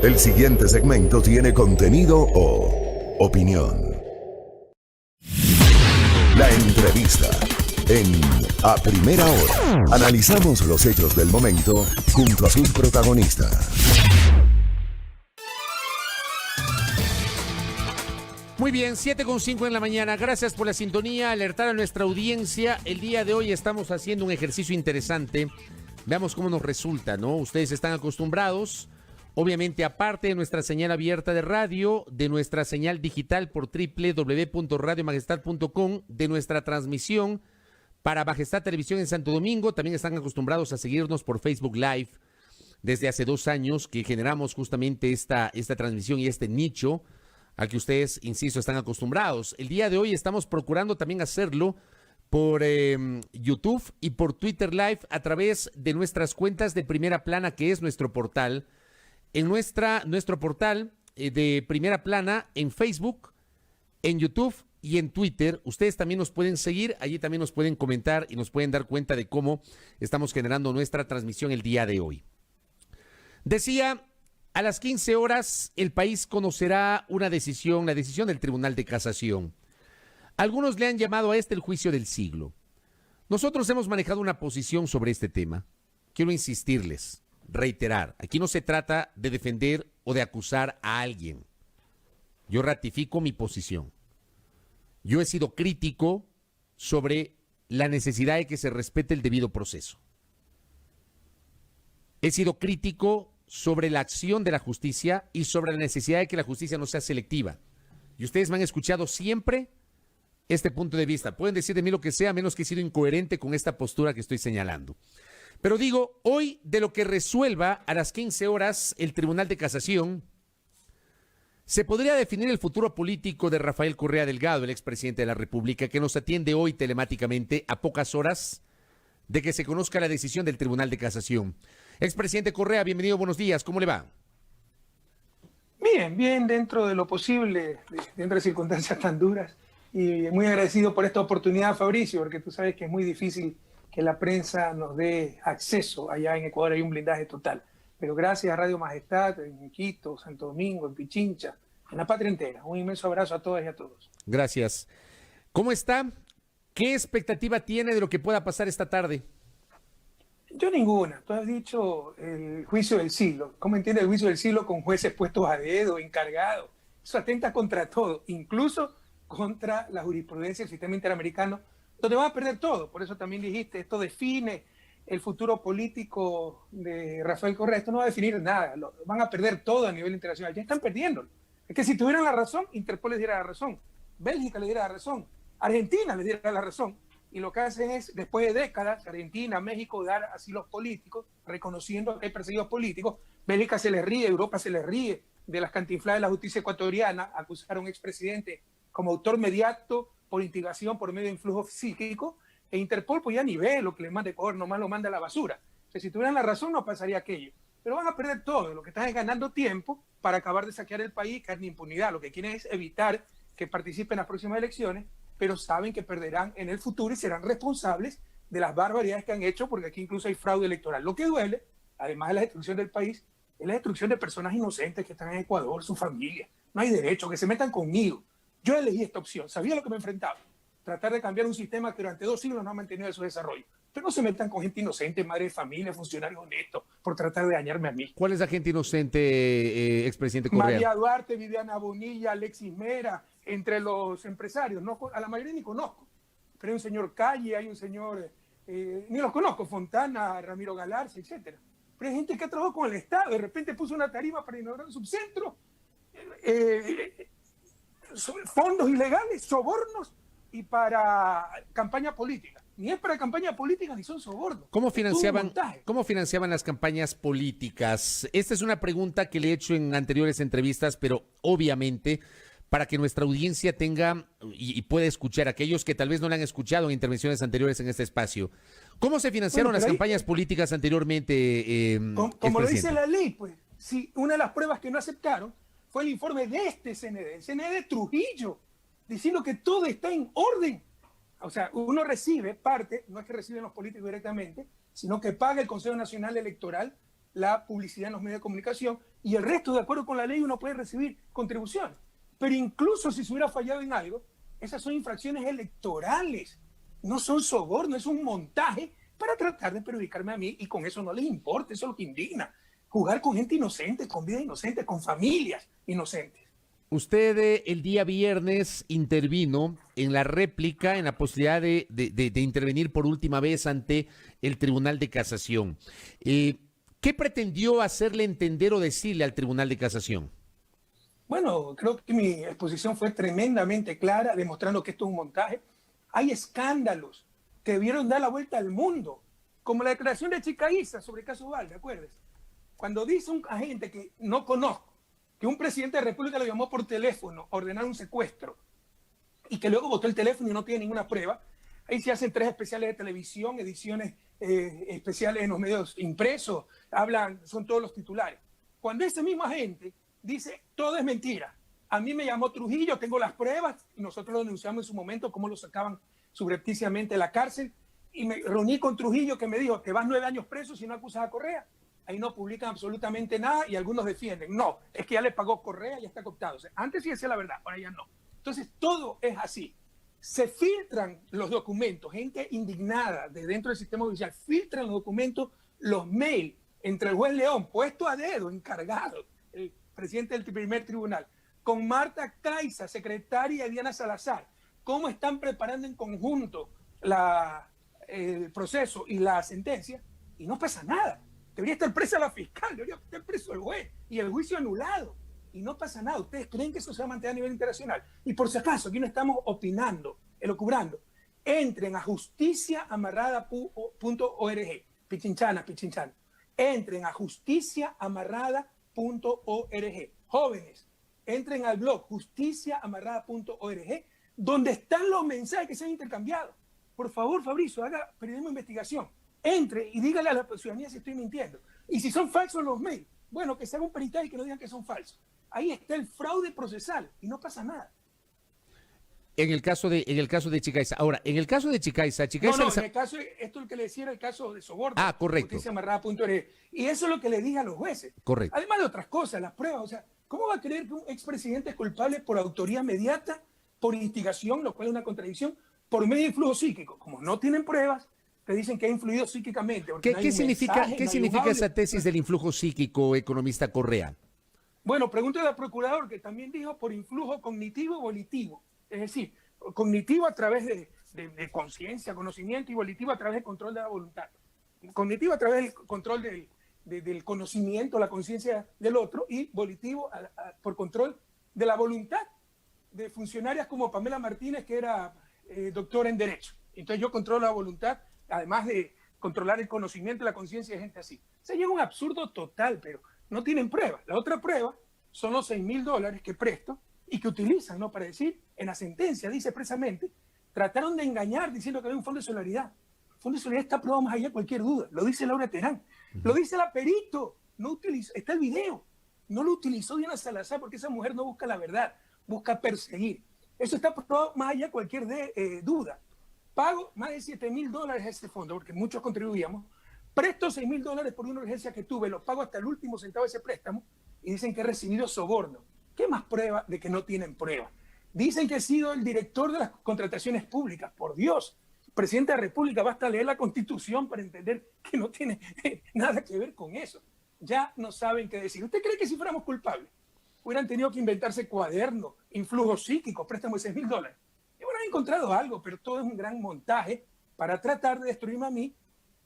El siguiente segmento tiene contenido o opinión. La entrevista en A Primera Hora. Analizamos los hechos del momento junto a sus protagonistas. Muy bien, 7:05 en la mañana. Gracias por la sintonía, alertar a nuestra audiencia. El día de hoy estamos haciendo un ejercicio interesante. Veamos cómo nos resulta, ¿no? Ustedes están acostumbrados, obviamente, aparte de nuestra señal abierta de radio, de nuestra señal digital por www.radiomajestad.com, de nuestra transmisión para Majestad Televisión en Santo Domingo. También están acostumbrados a seguirnos por Facebook Live desde hace 2 años que generamos justamente esta transmisión y este nicho al que ustedes, insisto, están acostumbrados. El día de hoy estamos procurando también hacerlo por YouTube y por Twitter Live a través de nuestras cuentas de Primera Plana, que es nuestro portal. En nuestro portal de Primera Plana en Facebook, en YouTube y en Twitter, ustedes también nos pueden seguir, allí también nos pueden comentar y nos pueden dar cuenta de cómo estamos generando nuestra transmisión el día de hoy. Decía, a las 15 horas el país conocerá la decisión del Tribunal de Casación. Algunos le han llamado a el juicio del siglo. Nosotros hemos manejado una posición sobre este tema. Quiero insistirles, reiterar, aquí no se trata de defender o de acusar a alguien. Yo ratifico mi posición. Yo he sido crítico sobre la necesidad de que se respete el debido proceso. He sido crítico sobre la acción de la justicia y sobre la necesidad de que la justicia no sea selectiva. Y ustedes me han escuchado siempre este punto de vista. Pueden decir de mí lo que sea, menos que he sido incoherente con esta postura que estoy señalando. Pero digo, hoy de lo que resuelva a las 15 horas el Tribunal de Casación, se podría definir el futuro político de Rafael Correa Delgado, el expresidente de la República, que nos atiende hoy telemáticamente a pocas horas de que se conozca la decisión del Tribunal de Casación. Expresidente Correa, bienvenido, buenos días, ¿cómo le va? Bien, dentro de lo posible, dentro de circunstancias tan duras, y muy agradecido por esta oportunidad, Fabricio, porque tú sabes que es muy difícil que la prensa nos dé acceso. Allá en Ecuador hay un blindaje total, pero gracias a Radio Majestad, en Quito, Santo Domingo, en Pichincha, en la patria entera. Un inmenso abrazo a todas y a todos. Gracias. ¿Cómo está? ¿Qué expectativa tiene de lo que pueda pasar esta tarde? Yo ninguna. Tú has dicho el juicio del siglo. ¿Cómo entiende el juicio del siglo con jueces puestos a dedo, encargados? Eso atenta contra todo, incluso contra la jurisprudencia del sistema interamericano, donde van a perder todo. Por eso también dijiste, esto define el futuro político de Rafael Correa. Esto no va a definir nada. Van a perder todo a nivel internacional. Ya están perdiendo. Es que si tuvieran la razón, Interpol les diera la razón. Bélgica les diera la razón. Argentina les diera la razón. Y lo que hacen es, después de décadas, Argentina, México, dar asilos políticos, reconociendo que hay perseguidos políticos. Bélgica se les ríe, Europa se les ríe de las cantinfladas de la justicia ecuatoriana, acusar a un expresidente como autor mediato por instigación, por medio de influjo psíquico, e Interpol pues ya ni ve lo que le manda Ecuador, nomás lo manda a la basura. O sea, si tuvieran la razón no pasaría aquello. Pero van a perder todo, lo que están es ganando tiempo para acabar de saquear el país, caer en impunidad. Lo que quieren es evitar que participen en las próximas elecciones, pero saben que perderán en el futuro y serán responsables de las barbaridades que han hecho, porque aquí incluso hay fraude electoral. Lo que duele, además de la destrucción del país, es la destrucción de personas inocentes que están en Ecuador, su familia. No hay derecho, que se metan conmigo. Yo elegí esta opción, sabía lo que me enfrentaba. Tratar de cambiar un sistema que durante 2 siglos no ha mantenido su desarrollo. Pero no se metan con gente inocente, madre de familia, funcionarios honestos, por tratar de dañarme a mí. ¿Cuál es la gente inocente, expresidente Correa? María Duarte, Viviana Bonilla, Alexis Mera, entre los empresarios. No, a la mayoría ni conozco. Pero hay un señor Calle, hay un señor, ni los conozco, Fontana, Ramiro Galarza, etc. Pero hay gente que ha trabajado con el Estado, de repente puso una tarima para inaugurar un subcentro, fondos ilegales, sobornos y para campaña política. Ni es para campaña política ni son sobornos. ¿Cómo financiaban las campañas políticas? Esta es una pregunta que le he hecho en anteriores entrevistas, pero obviamente para que nuestra audiencia tenga y pueda escuchar, aquellos que tal vez no la han escuchado en intervenciones anteriores en este espacio. ¿Cómo se financiaron las campañas políticas anteriormente? Como lo dice la ley, pues, si una de las pruebas que no aceptaron fue el informe de este CND, el CND de Trujillo, diciendo que todo está en orden. O sea, uno recibe parte, no es que reciben los políticos directamente, sino que paga el Consejo Nacional Electoral la publicidad en los medios de comunicación y el resto, de acuerdo con la ley, uno puede recibir contribuciones. Pero incluso si se hubiera fallado en algo, esas son infracciones electorales, no son sobornos, es un montaje para tratar de perjudicarme a mí, y con eso no les importa, eso es lo que indigna. Jugar con gente inocente, con vida inocente, con familias inocentes. Usted el día viernes intervino en la réplica, en la posibilidad de intervenir por última vez ante el Tribunal de Casación. ¿Qué pretendió hacerle entender o decirle al Tribunal de Casación? Bueno, creo que mi exposición fue tremendamente clara, demostrando que esto es un montaje. Hay escándalos que debieron dar la vuelta al mundo, como la declaración de Chica Isa sobre el caso Valde, acuérdense. Cuando dice un agente que no conozco, que un presidente de la República lo llamó por teléfono a ordenar un secuestro y que luego botó el teléfono y no tiene ninguna prueba, ahí se hacen 3 especiales de televisión, ediciones especiales en los medios impresos, son todos los titulares. Cuando ese mismo agente dice, todo es mentira, a mí me llamó Trujillo, tengo las pruebas, y nosotros lo denunciamos en su momento, cómo lo sacaban subrepticiamente de la cárcel, y me reuní con Trujillo, que me dijo, te vas 9 años preso si no acusas a Correa. Ahí no publican absolutamente nada y algunos defienden. No, es que ya le pagó Correa, ya está cooptado. O sea, antes sí decía la verdad, ahora ya no. Entonces, todo es así. Se filtran los documentos, gente indignada de dentro del sistema judicial, filtran los documentos, los mails entre el juez León, puesto a dedo, encargado, el presidente del primer tribunal, con Marta Caiza, secretaria de Diana Salazar, cómo están preparando en conjunto el proceso y la sentencia, y no pasa nada. Debería estar presa la fiscal, debería estar preso el juez y el juicio anulado. Y no pasa nada. ¿Ustedes creen que eso se va a mantener a nivel internacional? Y por si acaso, aquí no estamos opinando, elucubrando. Entren a justiciaamarrada.org. Pichinchana. Entren a justiciaamarrada.org. Jóvenes, entren al blog justiciaamarrada.org, donde están los mensajes que se han intercambiado. Por favor, Fabricio, haga periodismo de investigación. Entre y dígale a la ciudadanía si estoy mintiendo. Y si son falsos los mails, bueno, que se haga un peritaje y que no digan que son falsos. Ahí está el fraude procesal y no pasa nada. En el caso de Chica Isa. Ahora, en el caso de Chica Isa... En el caso, esto es lo que le decía, era el caso de soborno. Ah, correcto. Justiciaamarrada.org. Y eso es lo que le dije a los jueces. Correcto. Además de otras cosas, las pruebas. O sea, ¿cómo va a creer que un expresidente es culpable por autoría mediata, por instigación, lo cual es una contradicción, por medio de influjo psíquico? Como no tienen pruebas, te dicen que ha influido psíquicamente. ¿Qué significa esa tesis del influjo psíquico, economista Correa? Bueno, pregúntale al procurador, que también dijo por influjo cognitivo y volitivo. Es decir, cognitivo a través de conciencia, conocimiento, y volitivo a través del control de la voluntad. Cognitivo a través del control del conocimiento, la conciencia del otro, y volitivo por control de la voluntad de funcionarias como Pamela Martínez, que era doctora en Derecho. Entonces yo controlo la voluntad, además de controlar el conocimiento y la conciencia de gente así. Se llega a un absurdo total, pero no tienen pruebas. La otra prueba son los $6,000 que presto y que utilizan, ¿no? Para decir, en la sentencia dice expresamente, trataron de engañar diciendo que había un fondo de solidaridad. El fondo de solidaridad está probado más allá de cualquier duda. Lo dice Laura Terán. Lo dice la perito. No utilizó, está el video. No lo utilizó Diana Salazar porque esa mujer no busca la verdad, busca perseguir. Eso está probado más allá de cualquier duda. Pago más de $7,000 a ese fondo, porque muchos contribuíamos. Presto $6,000 por una urgencia que tuve, lo pago hasta el último centavo de ese préstamo y dicen que he recibido soborno. ¿Qué más prueba de que no tienen prueba? Dicen que he sido el director de las contrataciones públicas. Por Dios, presidente de la República, basta leer la Constitución para entender que no tiene nada que ver con eso. Ya no saben qué decir. ¿Usted cree que si fuéramos culpables hubieran tenido que inventarse cuadernos, influjos psíquicos, préstamos de $6,000? Y bueno, han encontrado algo, pero todo es un gran montaje para tratar de destruirme a mí.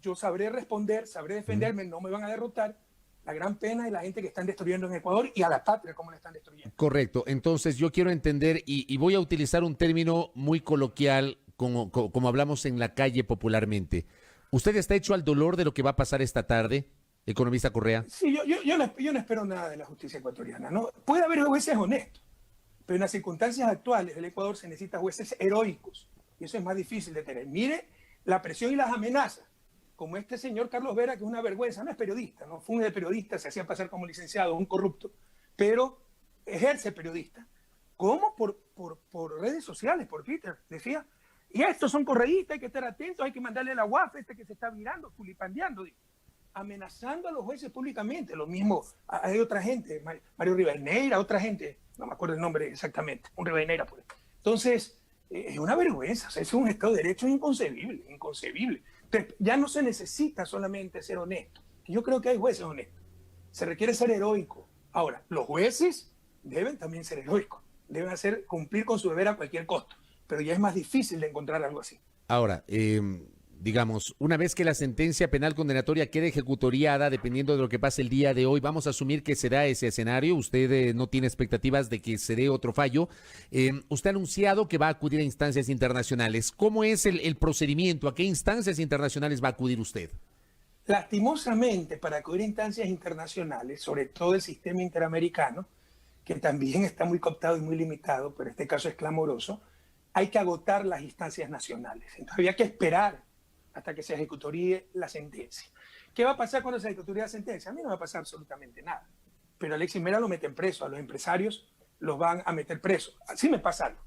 Yo sabré responder, sabré defenderme, no me van a derrotar. La gran pena de la gente que están destruyendo en Ecuador y a la patria como la están destruyendo. Correcto. Entonces yo quiero entender y voy a utilizar un término muy coloquial como hablamos en la calle popularmente. ¿Usted está hecho al dolor de lo que va a pasar esta tarde, economista Correa? Sí, yo no espero nada de la justicia ecuatoriana, ¿no? Puede haber jueces honestos, pero en las circunstancias actuales del Ecuador se necesitan jueces heroicos y eso es más difícil de tener. Mire la presión y las amenazas, como este señor Carlos Vera, que es una vergüenza, no es periodista, no funge de periodista, se hacía pasar como licenciado, un corrupto, pero ejerce periodista. ¿Cómo? Por redes sociales, por Twitter, decía. Y estos son correístas, hay que estar atentos, hay que mandarle la UAF, que se está mirando, tulipandeando. amenazando a los jueces públicamente. Lo mismo, hay otra gente, Mario Rivadeneira, otra gente, no me acuerdo el nombre exactamente, un Rivadeneira, pues. Entonces, es una vergüenza, o sea, es un Estado de Derecho inconcebible, inconcebible. Entonces, ya no se necesita solamente ser honesto. Yo creo que hay jueces honestos. Se requiere ser heroico. Ahora, los jueces deben también ser heroicos, deben cumplir con su deber a cualquier costo, pero ya es más difícil de encontrar algo así. Ahora, digamos, una vez que la sentencia penal condenatoria quede ejecutoriada, dependiendo de lo que pase el día de hoy, vamos a asumir que será ese escenario. Usted no tiene expectativas de que se dé otro fallo. Usted ha anunciado que va a acudir a instancias internacionales. ¿Cómo es el procedimiento? ¿A qué instancias internacionales va a acudir usted? Lastimosamente, para acudir a instancias internacionales, sobre todo el sistema interamericano, que también está muy cooptado y muy limitado, pero este caso es clamoroso, hay que agotar las instancias nacionales. Entonces había que esperar hasta que se ejecutoríe la sentencia. ¿Qué va a pasar cuando se ejecutoríe la sentencia? A mí no va a pasar absolutamente nada. Pero a Alexis Mera lo meten preso, a los empresarios los van a meter preso. Así me pasa algo.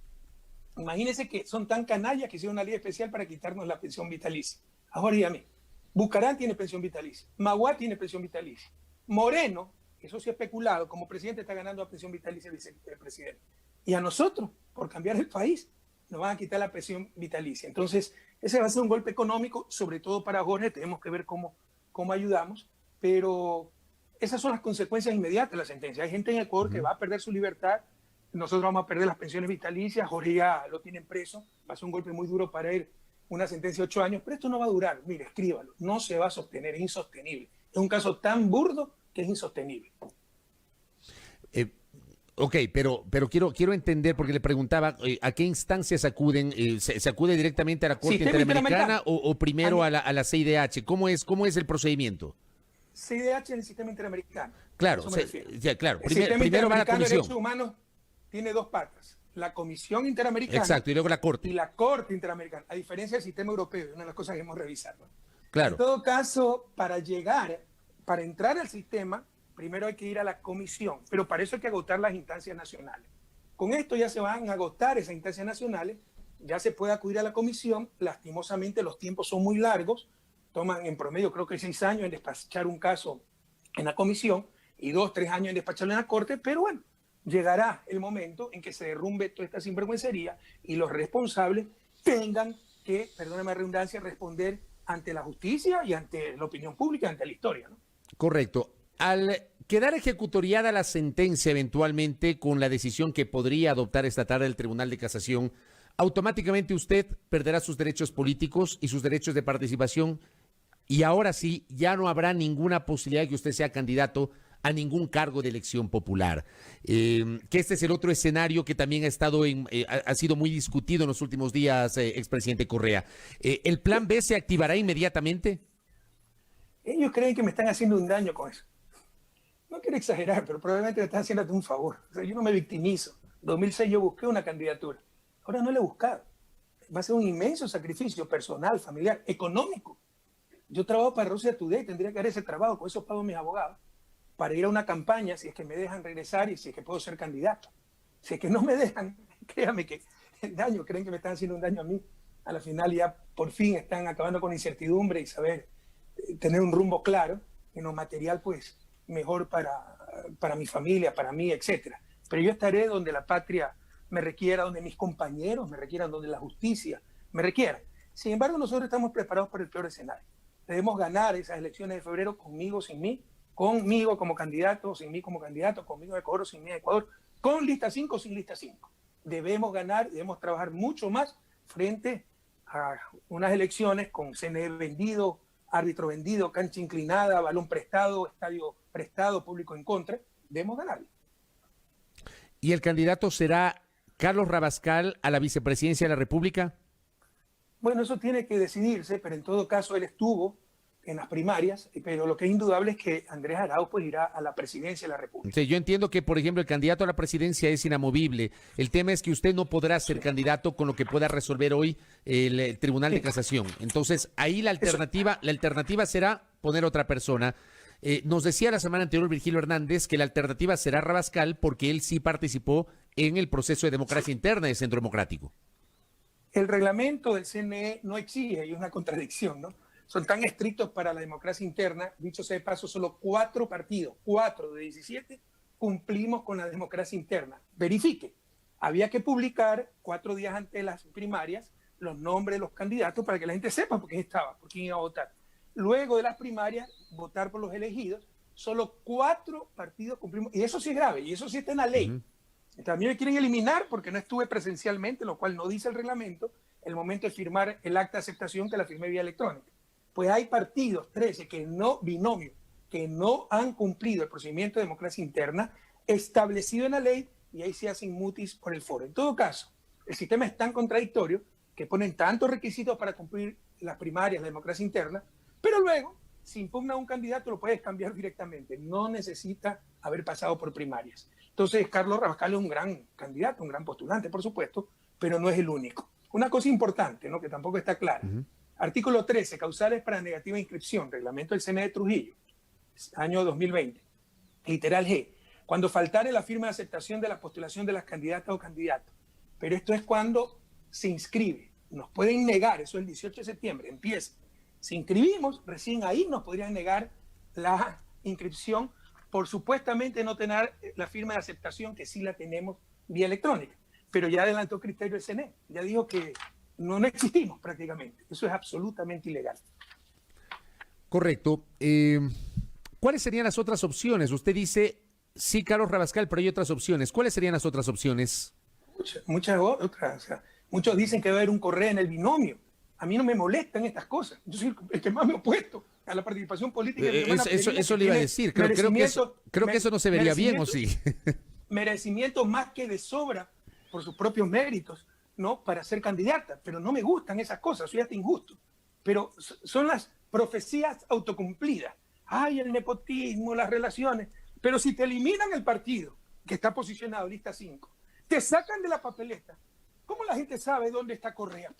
Imagínense que son tan canallas que hicieron una ley especial para quitarnos la pensión vitalicia. Ahora y a mí. Bucarán tiene pensión vitalicia. Magua tiene pensión vitalicia. Moreno, eso sí es especulado, como presidente está ganando la pensión vitalicia vicepresidente. Y a nosotros, por cambiar el país, nos van a quitar la pensión vitalicia. Entonces, ese va a ser un golpe económico, sobre todo para Jorge. Tenemos que ver cómo ayudamos, pero esas son las consecuencias inmediatas de la sentencia. Hay gente en Ecuador que va a perder su libertad, nosotros vamos a perder las pensiones vitalicias, Jorge ya lo tienen preso, va a ser un golpe muy duro para él, una sentencia de 8 años, pero esto no va a durar. Mire, escríbalo, no se va a sostener, es insostenible. Es un caso tan burdo que es insostenible. Ok, pero quiero entender, porque le preguntaba a qué instancias acuden. ¿Se acude directamente a la Corte Interamericana o primero a la CIDH? ¿Cómo es el procedimiento? CIDH en el sistema interamericano. Claro, claro. Primero va a la Comisión. Derechos Humanos tiene 2 patas. La Comisión Interamericana. Exacto, y luego la Corte. Y la Corte Interamericana, a diferencia del sistema europeo, una de las cosas que hemos revisado. Claro. En todo caso, para entrar al sistema, primero hay que ir a la comisión, pero para eso hay que agotar las instancias nacionales. Con esto ya se van a agotar esas instancias nacionales, ya se puede acudir a la comisión. Lastimosamente los tiempos son muy largos, toman en promedio creo que 6 años en despachar un caso en la comisión y 2, 3 años en despacharlo en la corte, pero bueno, llegará el momento en que se derrumbe toda esta sinvergüencería y los responsables tengan que, perdóname la redundancia, responder ante la justicia y ante la opinión pública, ante la historia, ¿no? Correcto. Al quedar ejecutoriada la sentencia eventualmente con la decisión que podría adoptar esta tarde el Tribunal de Casación, automáticamente usted perderá sus derechos políticos y sus derechos de participación y ahora sí ya no habrá ninguna posibilidad de que usted sea candidato a ningún cargo de elección popular. Que este es el otro escenario que también ha sido muy discutido en los últimos días, expresidente Correa. ¿El plan B se activará inmediatamente? Ellos creen que me están haciendo un daño con eso. No quiero exagerar, pero probablemente me están haciendo un favor. O sea, yo no me victimizo. En 2006 yo busqué una candidatura. Ahora no la he buscado. Va a ser un inmenso sacrificio personal, familiar, económico. Yo trabajo para Russia Today, tendría que hacer ese trabajo, con eso pago mis abogados, para ir a una campaña, si es que me dejan regresar y si es que puedo ser candidato. Si es que no me dejan, créame que el daño, creen que me están haciendo un daño a mí. A la final ya por fin están acabando con incertidumbre y saber tener un rumbo claro, en lo material pues mejor para mi familia, para mí, etcétera. Pero yo estaré donde la patria me requiera, donde mis compañeros me requieran, donde la justicia me requiera. Sin embargo, nosotros estamos preparados para el peor escenario. Debemos ganar esas elecciones de febrero conmigo, sin mí, conmigo como candidato, sin mí como candidato, conmigo en Ecuador, sin mí en Ecuador, con lista 5 sin lista 5. Debemos ganar, debemos trabajar mucho más frente a unas elecciones con CNE vendido, árbitro vendido, cancha inclinada, balón prestado, estadio prestado, público en contra. Debemos ganarle. ¿Y el candidato será Carlos Rabascal a la vicepresidencia de la República? Bueno, eso tiene que decidirse, pero en todo caso él estuvo en las primarias, pero lo que es indudable es que Andrés Arauz pues irá a la presidencia de la República. Sí, yo entiendo que, por ejemplo, el candidato a la presidencia es inamovible. El tema es que usted no podrá ser candidato con lo que pueda resolver hoy el Tribunal de Casación. Entonces, ahí la alternativa será poner otra persona. Nos decía la semana anterior Virgilio Hernández que la alternativa será Rabascal porque él sí participó en el proceso de democracia interna del Centro Democrático. El reglamento del CNE no exige, y es una contradicción, ¿no? son tan estrictos para la democracia interna. Dicho sea de paso, solo 4 partidos, 4 de 17, cumplimos con la democracia interna. Verifique, había que publicar 4 días antes de las primarias los nombres de los candidatos para que la gente sepa por quién estaba, por quién iba a votar. Luego de las primarias, votar por los elegidos. Solo 4 partidos cumplimos, y eso sí es grave, y eso sí está en la ley. También me quieren eliminar porque no estuve presencialmente, lo cual no dice el reglamento, el momento de firmar el acta de aceptación, que la firmé vía electrónica. Pues hay partidos, 13, binomios, que no han cumplido el procedimiento de democracia interna establecido en la ley, y ahí se hacen mutis por el foro. En todo caso, el sistema es tan contradictorio que ponen tantos requisitos para cumplir las primarias, la democracia interna, pero luego, si impugna a un candidato, lo puedes cambiar directamente. No necesita haber pasado por primarias. Entonces, Carlos Rabascal es un gran candidato, un gran postulante, por supuesto, pero no es el único. Una cosa importante, ¿no?, que tampoco está clara. Artículo 13, causales para negativa inscripción, reglamento del CNE de Trujillo, año 2020. Literal G, cuando faltare la firma de aceptación de la postulación de las candidatas o candidatos. Pero esto es cuando se inscribe. Nos pueden negar, eso es el 18 de septiembre, empieza. Si inscribimos, recién ahí nos podrían negar la inscripción por supuestamente no tener la firma de aceptación, que sí la tenemos vía electrónica. Pero ya adelantó criterio el CNE, ya dijo que no existimos prácticamente. Eso es absolutamente ilegal. Correcto. ¿Cuáles serían las otras opciones? Usted dice, sí, Carlos Rabascal, pero hay otras opciones. ¿Cuáles serían las otras opciones? Muchas otras. O sea, muchos dicen que va a haber un Correa en el binomio. A mí no me molestan estas cosas. Yo soy el que más me he opuesto a la participación política. Eso le iba a decir. Creo que eso no se vería bien, ¿o sí? Merecimiento más que de sobra por sus propios méritos, ¿no?, para ser candidata. Pero no me gustan esas cosas, soy hasta injusto. Pero son las profecías autocumplidas. Ay, el nepotismo, las relaciones. Pero si te eliminan el partido, que está posicionado, lista 5, te sacan de la papeleta, ¿cómo la gente sabe dónde está Correa?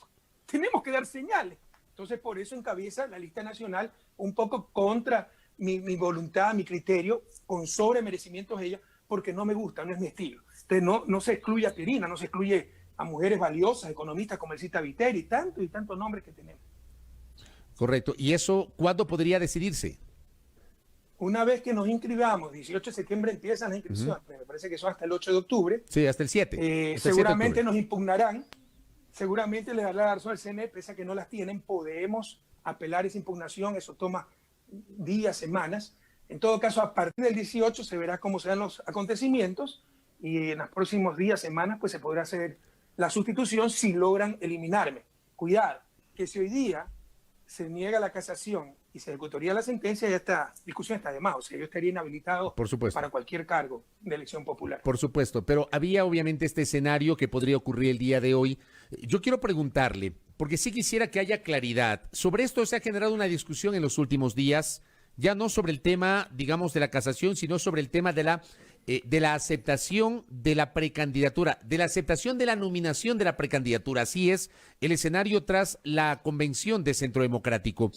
Tenemos que dar señales. Entonces, por eso encabeza la lista nacional, un poco contra mi voluntad, mi criterio, con sobremerecimientos ella, porque no me gusta, no es mi estilo. Entonces, no se excluye a Pirina, no se excluye a mujeres valiosas, economistas como Elcita Viteri, y tantos nombres que tenemos. Correcto. ¿Y eso cuándo podría decidirse? Una vez que nos inscribamos, 18 de septiembre empiezan las inscripciones, me parece que son hasta el 8 de octubre. Sí, hasta el 7. Seguramente nos impugnarán. Seguramente le dará la razón al CNE, pese a que no las tienen, podemos apelar esa impugnación, eso toma días, semanas. En todo caso, a partir del 18 se verá cómo se dan los acontecimientos y en los próximos días, semanas, pues se podrá hacer la sustitución si logran eliminarme. Cuidado, que si hoy día se niega la casación y se ejecutaría la sentencia, ya esta discusión está de más, o sea, yo estaría inhabilitado para cualquier cargo de elección popular. Por supuesto, pero había obviamente este escenario que podría ocurrir el día de hoy. Yo quiero preguntarle, porque sí quisiera que haya claridad. Sobre esto se ha generado una discusión en los últimos días, ya no sobre el tema, digamos, de la casación, sino sobre el tema de la aceptación de la precandidatura, de la aceptación de la nominación de la precandidatura. Así es el escenario tras la convención de Centro Democrático.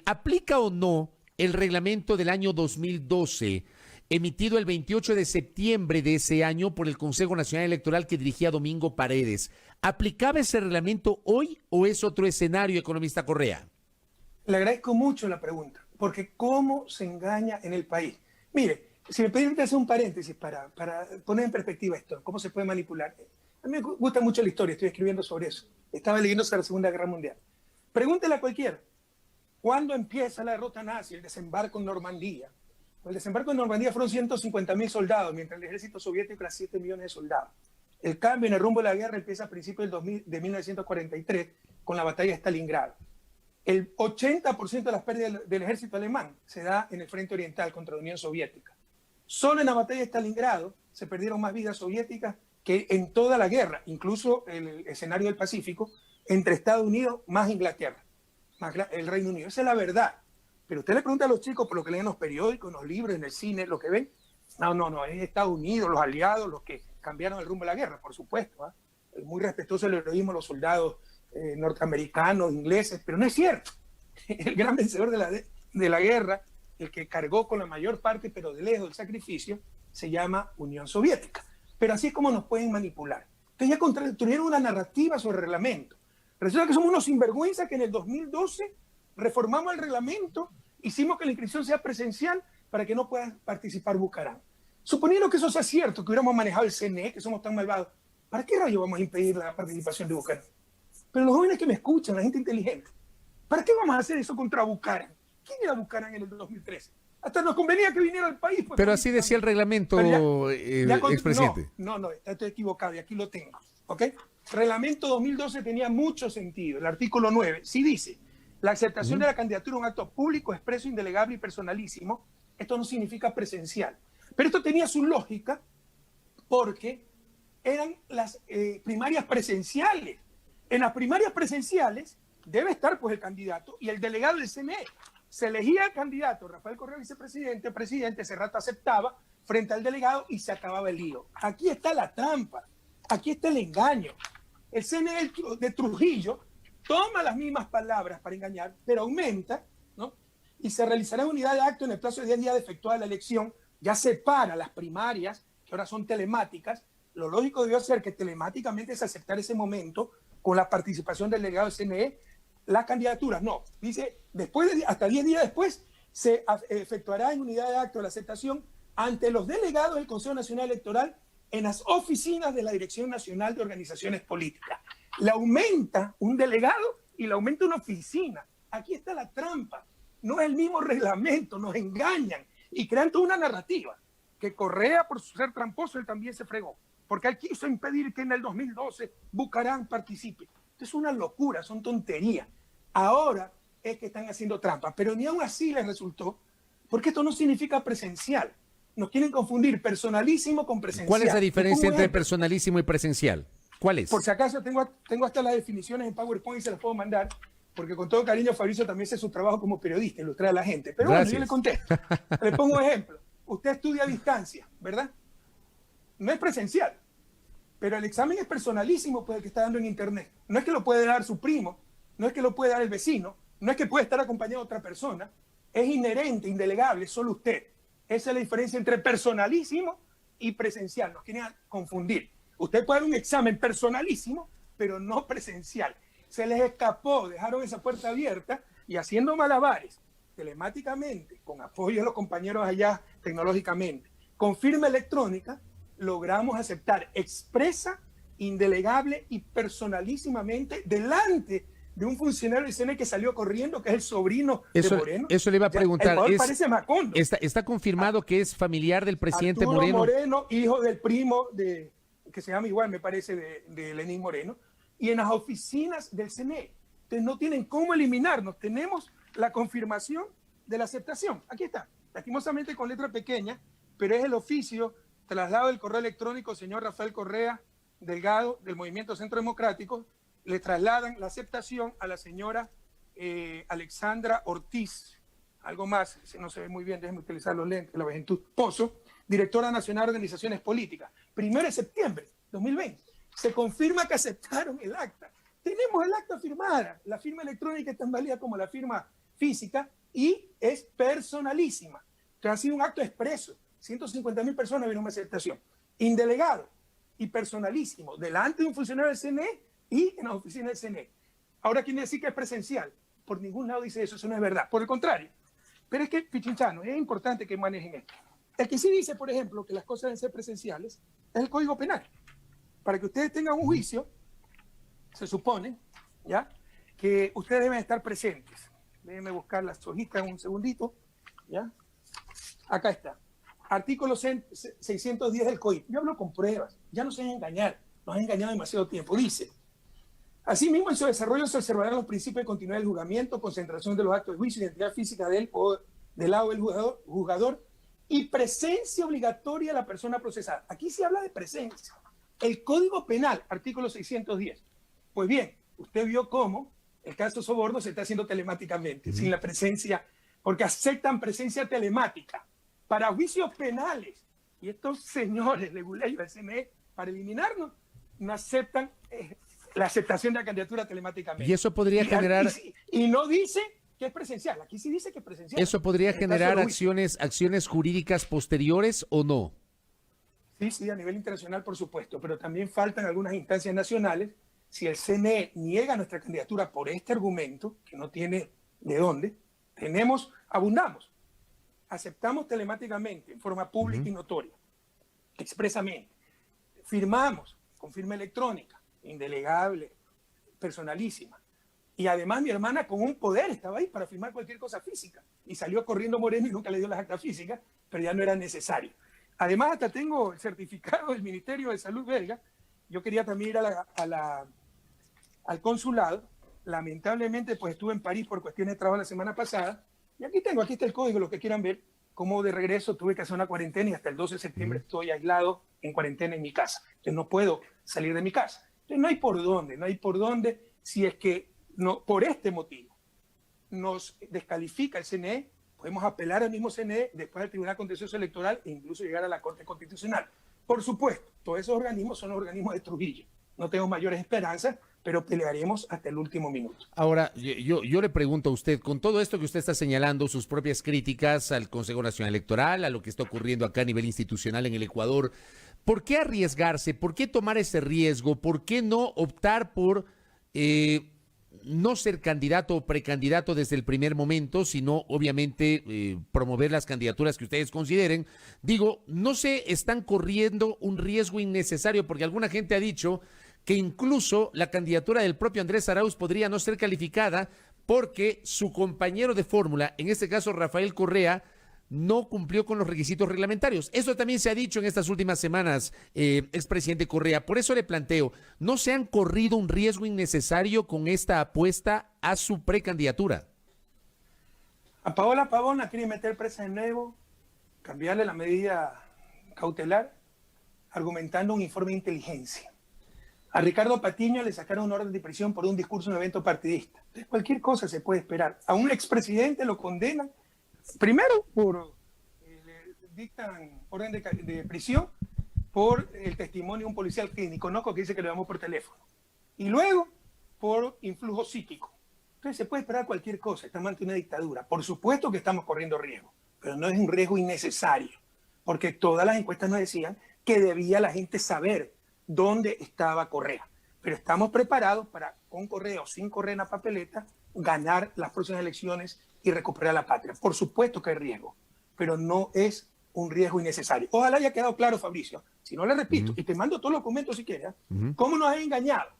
¿Aplica o no el reglamento del año 2012, emitido el 28 de septiembre de ese año por el Consejo Nacional Electoral que dirigía Domingo Paredes? ¿Aplicaba ese reglamento hoy o es otro escenario, economista Correa? Le agradezco mucho la pregunta, porque cómo se engaña en el país. Mire, si me permite hacer un paréntesis para poner en perspectiva esto, cómo se puede manipular. A mí me gusta mucho la historia, estoy escribiendo sobre eso. Estaba leyendo sobre la Segunda Guerra Mundial. Pregúntele a cualquiera, ¿cuándo empieza la derrota nazi, el desembarco en Normandía? El desembarco en Normandía fueron 150.000 soldados, mientras el ejército soviético era 7 millones de soldados. El cambio en el rumbo de la guerra empieza a principios de 1943 con la batalla de Stalingrado. El 80% de las pérdidas del ejército alemán se da en el frente oriental contra la Unión Soviética. Solo en la batalla de Stalingrado se perdieron más vidas soviéticas que en toda la guerra, incluso el escenario del Pacífico, entre Estados Unidos más Inglaterra, más el Reino Unido. Esa es la verdad. Pero usted le pregunta a los chicos por lo que leen en los periódicos, en los libros, en el cine, lo que ven. No, es Estados Unidos, los aliados, los que cambiaron el rumbo de la guerra, por supuesto. Es muy respetuoso el heroísmo de los soldados norteamericanos, ingleses, pero no es cierto. El gran vencedor de la guerra, el que cargó con la mayor parte, pero de lejos, el sacrificio, se llama Unión Soviética. Pero así es como nos pueden manipular. Entonces ya construyeron una narrativa sobre el reglamento. Resulta que somos unos sinvergüenzas que en el 2012 reformamos el reglamento, hicimos que la inscripción sea presencial para que no pueda participar Bucaram. Suponiendo que eso sea cierto, que hubiéramos manejado el CNE, que somos tan malvados, ¿para qué rayos vamos a impedir la participación de Bucaram? Pero los jóvenes que me escuchan, la gente inteligente, ¿para qué vamos a hacer eso contra Bucaram? ¿Quién era Bucaram en el 2013? Hasta nos convenía que viniera al país. Pues, pero así decía el reglamento, expresidente. No, estoy equivocado y aquí lo tengo. ¿Ok? Reglamento 2012 tenía mucho sentido. El artículo 9 sí dice: la aceptación de la candidatura a un acto público, expreso, indelegable y personalísimo. Esto no significa presencial. Pero esto tenía su lógica porque eran las primarias presenciales. En las primarias presenciales debe estar pues el candidato y el delegado del CNE. Se elegía el candidato, Rafael Correa vicepresidente, presidente, Serrato aceptaba frente al delegado y se acababa el lío. Aquí está la trampa, aquí está el engaño. El CNE de Trujillo toma las mismas palabras para engañar, pero aumenta, ¿no? Y se realizará unidad de acto en el plazo de 10 días de efectuada la elección. Ya separa las primarias, que ahora son telemáticas. Lo lógico debió ser que telemáticamente se aceptara ese momento con la participación del delegado del CNE. Las candidaturas, no. Dice, hasta 10 días después, se efectuará en unidad de acto la aceptación ante los delegados del Consejo Nacional Electoral en las oficinas de la Dirección Nacional de Organizaciones Políticas. Le aumenta un delegado y le aumenta una oficina. Aquí está la trampa. No es el mismo reglamento, nos engañan y crean toda una narrativa. Que Correa, por ser tramposo, él también se fregó. Porque él quiso impedir que en el 2012 Bucaram participe. Esto es una locura, son tonterías. Ahora es que están haciendo trampa, pero ni aún así les resultó, porque esto no significa presencial. Nos quieren confundir personalísimo con presencial. ¿Cuál es la diferencia entre personalísimo y presencial? ¿Cuál es? Por si acaso tengo hasta las definiciones en PowerPoint y se las puedo mandar, porque con todo cariño Fabricio también hace su trabajo como periodista, ilustrar a la gente. Pero gracias. Bueno, yo le contesto. Le pongo un ejemplo. Usted estudia a distancia, ¿verdad? No es presencial. Pero el examen es personalísimo, pues el que está dando en internet. No es que lo puede dar su primo, no es que lo puede dar el vecino, no es que puede estar acompañado de otra persona. Es inherente, indelegable, solo usted. Esa es la diferencia entre personalísimo y presencial. Nos quieren confundir. Usted puede dar un examen personalísimo, pero no presencial. Se les escapó, dejaron esa puerta abierta y haciendo malabares telemáticamente, con apoyo de los compañeros allá tecnológicamente, con firma electrónica, logramos aceptar expresa, indelegable y personalísimamente delante de un funcionario del CNE que salió corriendo, que es el sobrino de Moreno. Eso le iba a preguntar. Parece Macondo. ¿Está confirmado que es familiar del presidente Arturo Moreno? Moreno, hijo del primo que se llama igual, me parece, de Lenín Moreno, y en las oficinas del CNE. Entonces no tienen cómo eliminarnos. Tenemos la confirmación de la aceptación. Aquí está, lastimosamente con letra pequeña, pero es el oficio traslado del correo electrónico, señor Rafael Correa Delgado, del Movimiento Centro Democrático. Le trasladan la aceptación a la señora Alexandra Ortiz, algo más, no se ve muy bien, déjenme utilizar los lentes, la Juventud Pozo, directora nacional de organizaciones políticas. 1 de septiembre de 2020. Se confirma que aceptaron el acta. Tenemos el acta firmada. La firma electrónica es tan válida como la firma física y es personalísima. Entonces ha sido un acto expreso. 150.000 personas vieron una aceptación. Indelegado y personalísimo, delante de un funcionario del CNE y en la oficina del CNE. Ahora, ¿quién dice que es presencial? Por ningún lado dice eso, eso no es verdad. Por el contrario. Pero es que, Pichinchano, es importante que manejen esto. El que sí dice, por ejemplo, que las cosas deben ser presenciales es el Código Penal. Para que ustedes tengan un juicio, se supone, ¿ya?, que ustedes deben estar presentes. Déjenme buscar las hojitas un segundito, ¿ya? Acá está. Artículo 610 del COIP. Yo hablo con pruebas. Ya no se dejen engañar. Nos han engañado demasiado tiempo. Dice: asimismo, en su desarrollo se observarán los principios de continuidad del juzgamiento, concentración de los actos de juicio, identidad física de él o del lado del juzgador y presencia obligatoria de la persona procesada. Aquí se habla de presencia. El Código Penal, artículo 610. Pues bien, usted vio cómo el caso Soborno se está haciendo telemáticamente, sin la presencia, porque aceptan presencia telemática para juicios penales. Y estos señores de Buleyo, del CNE, para eliminarnos, no aceptan la aceptación de la candidatura telemáticamente. Y eso podría generar... Y no dice que es presencial. Aquí sí dice que es presencial. ¿Eso podría generar acciones jurídicas posteriores o no? Sí, a nivel internacional, por supuesto, pero también faltan algunas instancias nacionales. Si el CNE niega nuestra candidatura por este argumento, que no tiene ¿De dónde? Abundamos. Aceptamos telemáticamente, en forma pública y notoria, expresamente. Firmamos con firma electrónica, indelegable, personalísima. Y además mi hermana con un poder estaba ahí para firmar cualquier cosa física. Y salió corriendo Moreno y nunca le dio las actas físicas, pero ya no era necesario. Además, hasta tengo el certificado del Ministerio de Salud belga. Yo quería también ir al consulado. Lamentablemente, pues estuve en París por cuestiones de trabajo la semana pasada. Y aquí está el código, los que quieran ver, cómo de regreso tuve que hacer una cuarentena y hasta el 12 de septiembre estoy aislado en cuarentena en mi casa. Entonces no puedo salir de mi casa. Entonces no hay por dónde, si es que no, por este motivo nos descalifica el CNE, podemos apelar al mismo CNE, después al Tribunal Contencioso Electoral e incluso llegar a la Corte Constitucional. Por supuesto, todos esos organismos son los organismos de Trujillo. No tengo mayores esperanzas, pero pelearemos hasta el último minuto. Ahora, yo le pregunto a usted, con todo esto que usted está señalando, sus propias críticas al Consejo Nacional Electoral, a lo que está ocurriendo acá a nivel institucional en el Ecuador, ¿por qué arriesgarse? ¿Por qué tomar ese riesgo? ¿Por qué no optar por no ser candidato o precandidato desde el primer momento, sino obviamente promover las candidaturas que ustedes consideren? Digo, no se están corriendo un riesgo innecesario, porque alguna gente ha dicho que incluso la candidatura del propio Andrés Arauz podría no ser calificada porque su compañero de fórmula, en este caso Rafael Correa, no cumplió con los requisitos reglamentarios. Eso también se ha dicho en estas últimas semanas, expresidente Correa. Por eso le planteo, ¿no se han corrido un riesgo innecesario con esta apuesta a su precandidatura? A Paola Pavón la quieren meter presa de nuevo, cambiarle la medida cautelar, argumentando un informe de inteligencia. A Ricardo Patiño le sacaron una orden de prisión por un discurso en un evento partidista. Entonces, cualquier cosa se puede esperar. A un expresidente lo condenan, primero le dictan orden de prisión por el testimonio de un policial que ni conozco que dice que lo llamó por teléfono. Y luego por influjo psíquico. Entonces se puede esperar cualquier cosa. Estamos ante una dictadura. Por supuesto que estamos corriendo riesgo, pero no es un riesgo innecesario, porque todas las encuestas nos decían que debía la gente saber dónde estaba Correa. Pero estamos preparados para, con Correa o sin Correa en la papeleta, ganar las próximas elecciones y recuperar la patria. Por supuesto que hay riesgo, pero no es un riesgo innecesario. Ojalá haya quedado claro, Fabricio. Si no, le repito, y te mando todos los documentos si quieres, ¿cómo nos ha engañado?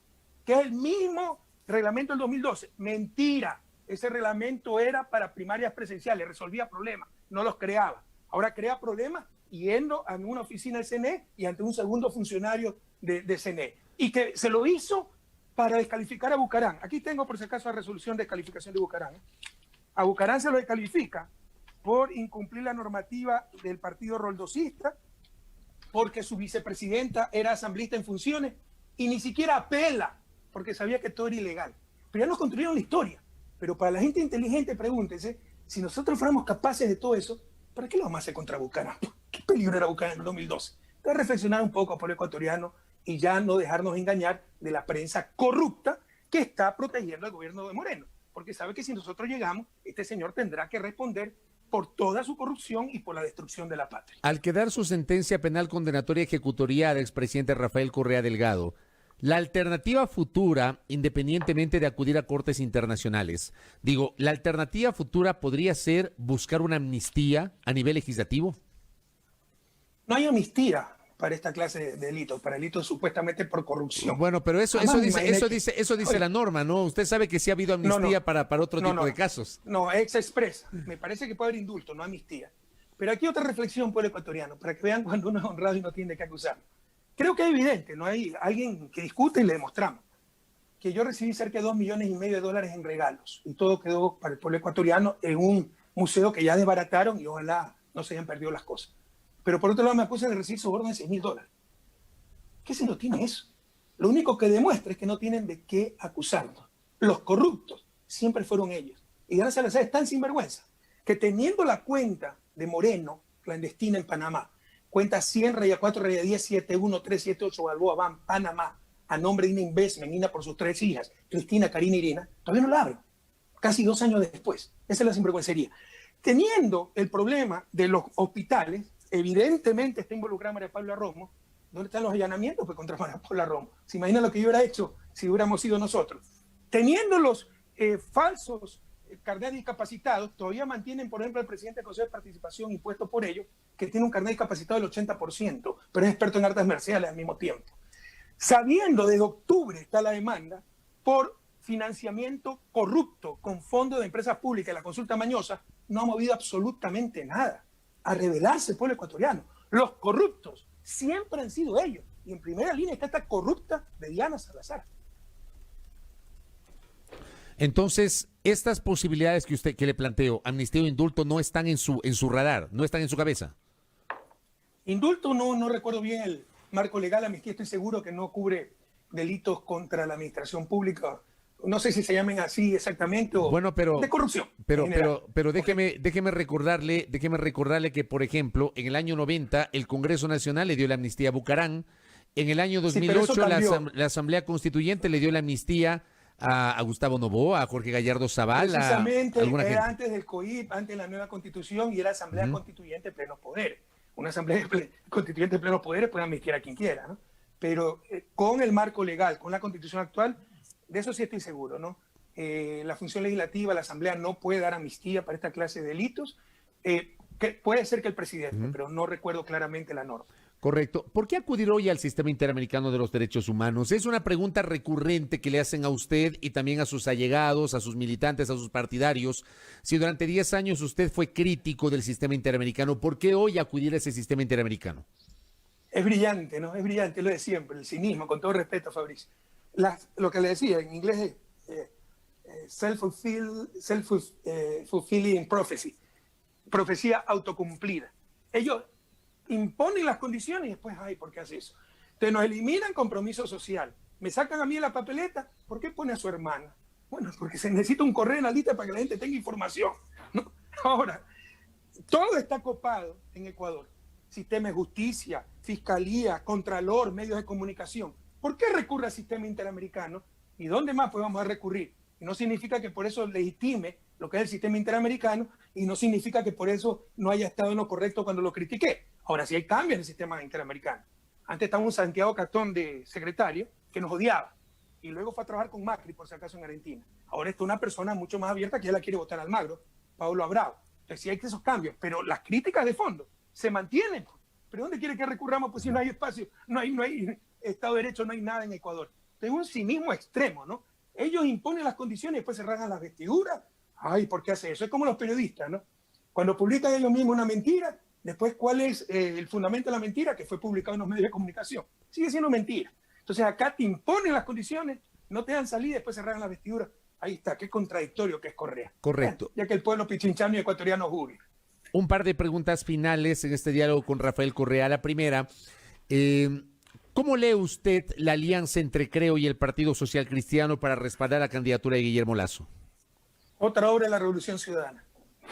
Que es el mismo reglamento del 2012. Mentira. Ese reglamento era para primarias presenciales, resolvía problemas, no los creaba. Ahora crea problemas yendo a una oficina del CNE y ante un segundo funcionario de CNE. Y que se lo hizo para descalificar a Bucarán. Aquí tengo, por si acaso, la resolución de descalificación de Bucarán. A Bucarán se lo descalifica por incumplir la normativa del partido roldosista, porque su vicepresidenta era asambleísta en funciones y ni siquiera apela, porque sabía que todo era ilegal. Pero ya nos construyeron la historia. Pero para la gente inteligente, pregúntense, si nosotros fuéramos capaces de todo eso, ¿para qué lo vamos a hacer contra Bucarán? ¿Qué peligro era Bucarán en el 2012? Entonces, reflexionar un poco, pueblo ecuatoriano, y ya no dejarnos engañar de la prensa corrupta que está protegiendo al gobierno de Moreno. Porque sabe que si nosotros llegamos, este señor tendrá que responder por toda su corrupción y por la destrucción de la patria. Al quedar su sentencia penal condenatoria ejecutoria al expresidente Rafael Correa Delgado, la alternativa futura, independientemente de acudir a cortes internacionales, la alternativa futura podría ser buscar una amnistía a nivel legislativo. No hay amnistía para esta clase de delitos, para delitos supuestamente por corrupción. Bueno, pero eso dice la norma, ¿no? Usted sabe que sí ha habido amnistía para otro tipo de casos. No, ex expresa. Me parece que puede haber indulto, no amnistía. Pero aquí otra reflexión, pueblo ecuatoriano, para que vean cuando uno es honrado y no tiene que acusar. Creo que es evidente, no hay alguien que discute y le demostramos que yo recibí cerca de $2,5 millones en regalos y todo quedó para el pueblo ecuatoriano en un museo que ya desbarataron y ojalá no se hayan perdido las cosas. Pero por otro lado me acusan de recibir sobornos de $6,000. ¿Qué se no tiene eso? Lo único que demuestra es que no tienen de qué acusarnos. Los corruptos siempre fueron ellos. Y gracias a la es tan sinvergüenza que teniendo la cuenta de Moreno, clandestina en Panamá, cuenta 100 raya 4 raya 10 71 378 Balboa Ban, Panamá, a nombre de una investment, Ina por sus 3 hijas, Cristina, Karina y Irina, todavía no la abren. Casi 2 años después. Esa es la sinvergüencería. Teniendo el problema de los hospitales, evidentemente está involucrada María Paula Romo. ¿Dónde están los allanamientos? Pues contra María Paula Romo. ¿Se imagina lo que yo hubiera hecho si hubiéramos sido nosotros? Teniendo los falsos carnet de discapacitados, todavía mantienen, por ejemplo, el presidente del Consejo de Participación impuesto por ellos, que tiene un carnet de discapacitado del 80%, pero es experto en artes marciales al mismo tiempo. Sabiendo desde octubre está la demanda por financiamiento corrupto con fondos de empresas públicas y la consulta mañosa, no ha movido absolutamente nada a rebelarse el pueblo ecuatoriano. Los corruptos siempre han sido ellos. Y en primera línea está esta corrupta de Diana Salazar. Entonces, estas posibilidades que le planteo, amnistía o indulto, no están en su radar, no están en su cabeza. Indulto no recuerdo bien el marco legal, amnistía estoy seguro que no cubre delitos contra la administración pública. No sé si se llamen así exactamente o bueno, pero, de corrupción. Pero déjeme recordarle que, por ejemplo, en el año 90 el Congreso Nacional le dio la amnistía a Bucarán. En el año 2008 la Asamblea Constituyente le dio la amnistía a Gustavo Noboa, a Jorge Gallardo Zavala. Precisamente era antes del COIP, antes de la nueva Constitución, y era Asamblea Constituyente de plenos poderes. Una Asamblea Constituyente de plenos poderes puede amnistiar a quien quiera, ¿no? Pero con el marco legal, con la Constitución actual, de eso sí estoy seguro, ¿no? La función legislativa, la Asamblea no puede dar amnistía para esta clase de delitos. Que puede ser que el presidente, pero no recuerdo claramente la norma. Correcto. ¿Por qué acudir hoy al Sistema Interamericano de los Derechos Humanos? Es una pregunta recurrente que le hacen a usted y también a sus allegados, a sus militantes, a sus partidarios. Si durante 10 años usted fue crítico del Sistema Interamericano, ¿por qué hoy acudir a ese Sistema Interamericano? Es brillante, ¿no? Es brillante, lo de siempre, el cinismo, con todo respeto, Fabricio. Lo que le decía, en inglés es self-fulfilling prophecy, profecía autocumplida. Ellos imponen las condiciones y después, ay, ¿por qué hace eso? Entonces nos eliminan compromiso social. Me sacan a mí la papeleta, ¿por qué pone a su hermana? Bueno, porque se necesita un correo en la lista para que la gente tenga información, ¿no? Ahora, todo está copado en Ecuador. Sistema de justicia, fiscalía, contralor, medios de comunicación. ¿Por qué recurre al sistema interamericano? ¿Y dónde más pues vamos a recurrir? Y no significa que por eso legitime lo que es el sistema interamericano y no significa que por eso no haya estado en lo correcto cuando lo critiqué. Ahora sí hay cambios en el sistema interamericano. Antes estaba un Santiago Catón de secretario que nos odiaba y luego fue a trabajar con Macri, por si acaso, en Argentina. Ahora está una persona mucho más abierta que ya la quiere votar al Almagro, Pablo Abrao. Entonces sí hay esos cambios, pero las críticas de fondo se mantienen. ¿Pero dónde quiere que recurramos? Pues si no hay espacio, no hay Estado de Derecho, no hay nada en Ecuador. Entonces es un cinismo extremo, ¿no? Ellos imponen las condiciones y después se rasgan las vestiduras. Ay, ¿por qué hace eso? Es como los periodistas, ¿no? Cuando publican ellos mismos una mentira, después, ¿cuál es el fundamento de la mentira? Que fue publicado en los medios de comunicación. Sigue siendo mentira. Entonces acá te imponen las condiciones, no te dan salida y después se rasgan las vestiduras. Ahí está, qué contradictorio que es Correa. Correcto. Ya que el pueblo pichinchano y ecuatoriano juzgue. Un par de preguntas finales en este diálogo con Rafael Correa. La primera, ¿cómo lee usted la alianza entre Creo y el Partido Social Cristiano para respaldar la candidatura de Guillermo Lasso? Otra obra de la Revolución Ciudadana,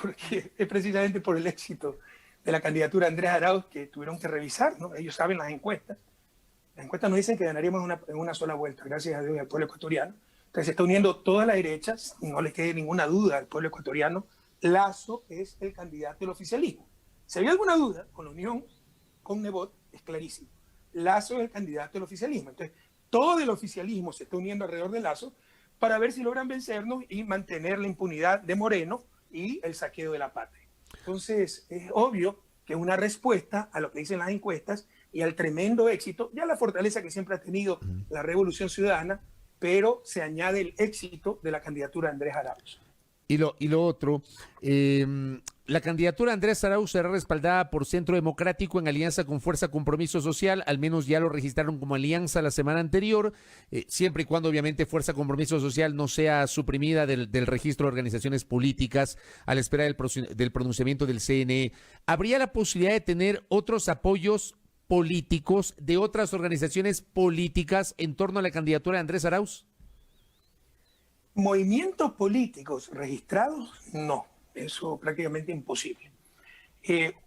porque es precisamente por el éxito de la candidatura de Andrés Arauz que tuvieron que revisar, ¿no? Ellos saben las encuestas. Las encuestas nos dicen que ganaríamos en una sola vuelta, gracias a Dios y al pueblo ecuatoriano. Entonces se está uniendo toda la derecha, no le quede ninguna duda al pueblo ecuatoriano. Lasso es el candidato del oficialismo. Si había alguna duda con la unión con Nebot, es clarísimo. Lasso es el candidato del oficialismo. Entonces, todo el oficialismo se está uniendo alrededor de Lasso para ver si logran vencernos y mantener la impunidad de Moreno y el saqueo de la patria. Entonces, es obvio que es una respuesta a lo que dicen las encuestas y al tremendo éxito, ya la fortaleza que siempre ha tenido la Revolución Ciudadana, pero se añade el éxito de la candidatura de Andrés Arauz. Y lo otro, la candidatura de Andrés Arauz será respaldada por Centro Democrático en alianza con Fuerza Compromiso Social, al menos ya lo registraron como alianza la semana anterior, siempre y cuando obviamente Fuerza Compromiso Social no sea suprimida del registro de organizaciones políticas a la espera del pronunciamiento del CNE. ¿Habría la posibilidad de tener otros apoyos políticos de otras organizaciones políticas en torno a la candidatura de Andrés Arauz? Movimientos políticos registrados, no, eso prácticamente imposible.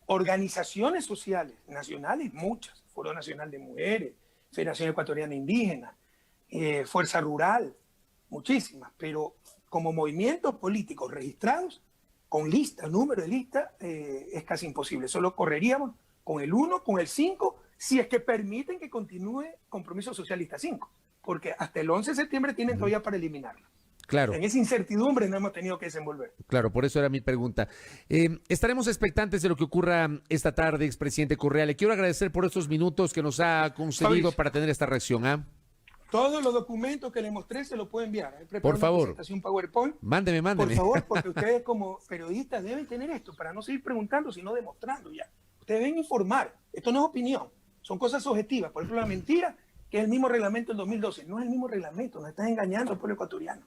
Organizaciones sociales nacionales, muchas, Foro Nacional de Mujeres, Federación Ecuatoriana Indígena, Fuerza Rural, muchísimas, pero como movimientos políticos registrados, con lista, número de lista, es casi imposible. Solo correríamos con el 1, con el 5, si es que permiten que continúe Compromiso Socialista 5, porque hasta el 11 de septiembre tienen todavía para eliminarlo. Claro. En esa incertidumbre no hemos tenido que desenvolver. Claro, por eso era mi pregunta. Estaremos expectantes de lo que ocurra esta tarde, expresidente Correa. Le quiero agradecer por estos minutos que nos ha concedido Fabricio, para tener esta reacción. todos los documentos que le mostré se los puedo enviar. Por favor. Una presentación PowerPoint. Mándeme. Por favor, porque ustedes como periodistas deben tener esto para no seguir preguntando, sino demostrando ya. Ustedes deben informar. Esto no es opinión, son cosas objetivas. Por ejemplo, la mentira, que es el mismo reglamento del 2012. No es el mismo reglamento, nos están engañando al pueblo ecuatoriano.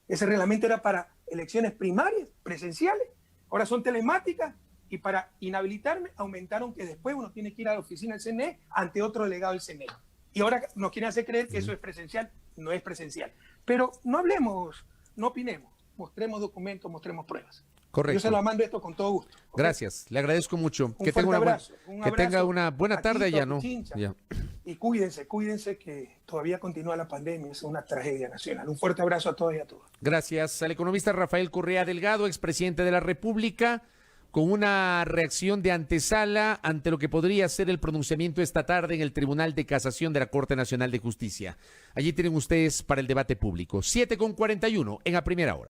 Ese reglamento era para elecciones primarias, presenciales, ahora son telemáticas, y para inhabilitarme aumentaron que después uno tiene que ir a la oficina del CNE ante otro delegado del CNE. Y ahora nos quieren hacer creer que eso es presencial, no es presencial. Pero no hablemos, no opinemos, mostremos documentos, mostremos pruebas. Correcto. Yo se lo mando esto con todo gusto. ¿Okay? Gracias, le agradezco mucho. Un Que tenga abrazo, que tenga una buena tarde allá, ¿no? Chincha. Ya. Y cuídense que todavía continúa la pandemia, es una tragedia nacional. Un fuerte abrazo a todos y a todas. Gracias al economista Rafael Correa Delgado, expresidente de la República, con una reacción de antesala ante lo que podría ser el pronunciamiento esta tarde en el Tribunal de Casación de la Corte Nacional de Justicia. Allí tienen ustedes para el debate público. 7:41 en A Primera Hora.